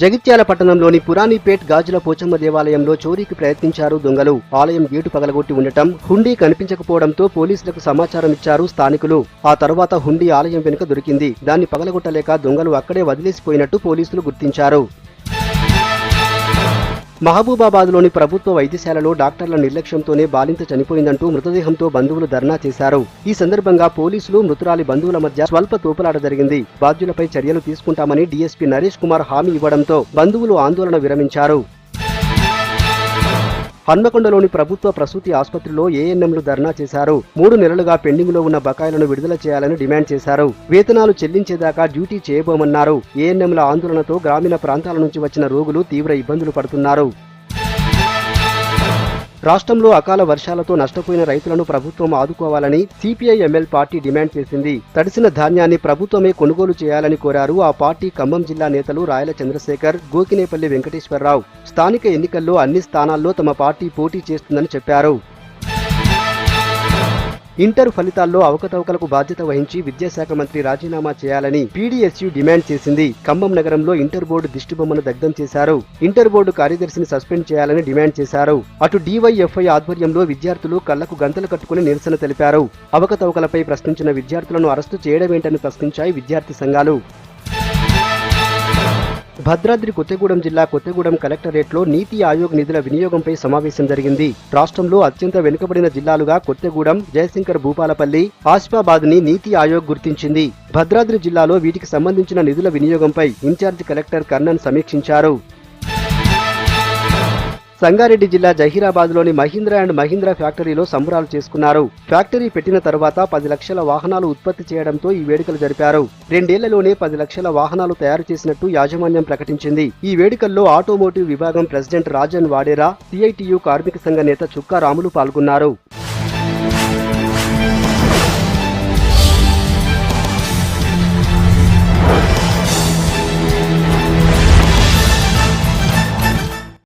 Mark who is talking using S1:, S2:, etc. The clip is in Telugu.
S1: జగిత్యాల పట్టణంలోని పురాణిపేట్ గాజుల పోచమ్మ దేవాలయంలో చోరీకి ప్రయత్నించారు దొంగలు. ఆలయం గేటు పగలగొట్టి ఉండటం, హుండీ కనిపించకపోవడంతో పోలీసులకు సమాచారం ఇచ్చారు స్థానికులు. ఆ తర్వాత హుండీ ఆలయం వెనుక దొరికింది. దాన్ని పగలగొట్టలేక దొంగలు అక్కడే వదిలేసిపోయినట్టు పోలీసులు గుర్తించారు. మహబూబాబాద్లోని ప్రభుత్వ వైద్యశాలలో డాక్టర్ల నిర్లక్ష్యంతోనే బాలింత చనిపోయిందంటూ మృతదేహంతో బంధువులు ధర్నా చేశారు. ఈ సందర్భంగా పోలీసులు, మృతురాలి బంధువుల మధ్య స్వల్ప తోపులాట జరిగింది. బాధ్యులపై చర్యలు తీసుకుంటామని డీఎస్పీ నరేష్ కుమార్ హామీ ఇవ్వడంతో బంధువులు ఆందోళన విరమించారు. హన్మకొండలోని ప్రభుత్వ ప్రసూతి ఆసుపత్రిలో ఏఎన్ఎంలు ధర్నా చేశారు. 3 నెలలుగా పెండింగ్లో ఉన్న బకాయిలను విడుదల చేయాలని డిమాండ్ చేశారు. వేతనాలు చెల్లించేదాకా డ్యూటీ చేయబోమన్నారు. ఏఎన్ఎంల ఆందోళనతో గ్రామీణ ప్రాంతాల నుంచి వచ్చిన రోగులు తీవ్ర ఇబ్బందులు పడుతున్నారు. రాష్ట్రంలో అకాల వర్షాలతో నష్టపోయిన రైతులను ప్రభుత్వం ఆదుకోవాలని సిపిఐ-ఎంఎల్ పార్టీ డిమాండ్ చేసింది. తడిసిన ధాన్యాన్ని ప్రభుత్వమే కొనుగోలు చేయాలని కోరారు ఆ పార్టీ ఖమ్మం జిల్లా నేతలు రాయల చంద్రశేఖర్, గోకినేపల్లి వెంకటేశ్వరరావు. స్థానిక ఎన్నికల్లో అన్ని స్థానాల్లో తమ పార్టీ పోటీ చేస్తుందని చెప్పారు. ఇంటర్ ఫలితాల్లో అవకతవకలకు బాధ్యత వహించి విద్యాశాఖ మంత్రి రాజీనామా చేయాలని పీడీఎస్యూ డిమాండ్ చేసింది. ఖమ్మం నగరంలో ఇంటర్ బోర్డు దిష్టిబొమ్మను దగ్ధం చేశారు. ఇంటర్ బోర్డు కార్యదర్శిని సస్పెండ్ చేయాలని డిమాండ్ చేశారు. అటు డీవైఎఫ్ఐ ఆధ్వర్యంలో విద్యార్థులు కళ్లకు గంతలు కట్టుకుని నిరసన తెలిపారు. అవకతవకలపై ప్రశ్నించిన విద్యార్థులను అరెస్టు చేయడమేంటని ప్రశ్నించాయి విద్యార్థి సంఘాలు. భద్రాద్రి కొత్తగూడెం జిల్లా కొత్తగూడెం కలెక్టరేట్లో నీతి ఆయోగ్ నిధుల వినియోగంపై సమావేశం జరిగింది. రాష్ట్రంలో అత్యంత వెనుకబడిన జిల్లాలుగా కొత్తగూడెం, జయశంకర్ భూపాలపల్లి, ఆసిఫాబాద్ ని నీతి ఆయోగ్ గుర్తించింది. భద్రాద్రి జిల్లాలో వీటికి సంబంధించిన నిధుల వినియోగంపై ఇన్ఛార్జి కలెక్టర్ కర్ణన్ సమీక్షించారు. సంగారెడ్డి జిల్లా జహీరాబాద్లోని మహీంద్రా అండ్ మహీంద్రా ఫ్యాక్టరీలో సంబరాలు చేసుకున్నారు. ఫ్యాక్టరీ పెట్టిన తర్వాత 10 లక్షల వాహనాలు ఉత్పత్తి చేయడంతో ఈ వేడుకలు జరిపారు. 2 ఏళ్లలోనే 10 లక్షల వాహనాలు తయారు చేసినట్టు యాజమాన్యం ప్రకటించింది. ఈ వేడుకల్లో ఆటోమోటివ్ విభాగం ప్రెసిడెంట్ రాజన్ వాడేరా, సిఐటియు కార్మిక సంఘ నేత చుక్కా రాములు పాల్గొన్నారు.